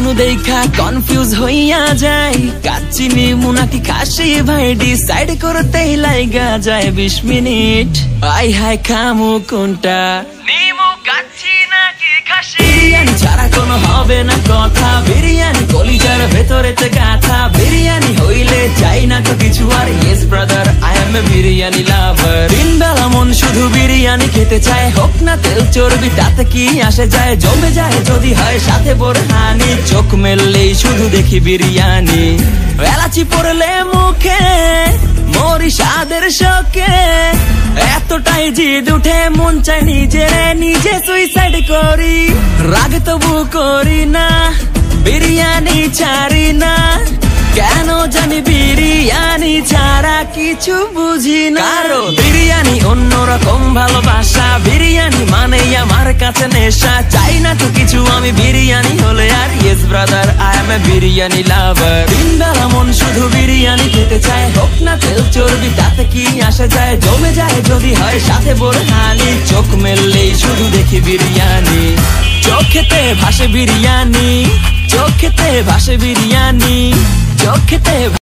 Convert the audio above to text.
Menu দেখা confuse হইয়া যায়, কাচ্চি মুনাকি খাসি ভাই ডিসাইড করতেই লাইগা যায় 20 মিনিট। আই হাই খামু কোনটা, নিমু কাচ্চি নাকি খাসি? বিরিয়ানি ছাড়া কোনো হবে না কথা, বিরিয়ানি কলিজার ভেতরেতে গাথা, বিরিয়ানি হইলে চাই না তো কিছু আর। Yes brother, I M A biryani লাভার। দিন বেলা মন শুধু বিরিয়ানি খেতে চায়, হোক না তেল চর্বি তাতে কি আসে যায়, জমে যায় যদি হয় সাথে বোরহানি। চোখ মেললেই শুধু দেখি বিরিয়ানি, এলাচি পড়লে মুখে মরি স্বাদের শোকে। এতটাই জিদ উঠে মন চাই নিজে সুইসাইড করি, রাগ তবু করি না, বিরিয়ানি ছাড়ি না। কেন জানি বিরিয়ানি ছাড়া কিছু বুঝি না। কারণ বিরিয়ানি অন্যরকম ভালোবাসা, বিরিয়ানি মানেই আমার কাছে নেশা। চাই না তো কিছু আমি বিরিয়ানি হলে আর। Yes brother, I M A biryani লাভার। দিন বেলা মন শুধু বিরিয়ানি খেতে চায়, হোক না তেল চর্বি তাতে কি আসে যায়, জমে যায় যদি হয় সাথে বোরহানি। চোখ মেললেই শুধু দেখি বিরিয়ানি, চোখেতে ভাসে বিরিয়ানি, চোখেতে ভাসে বিরিয়ানি, চোখেতে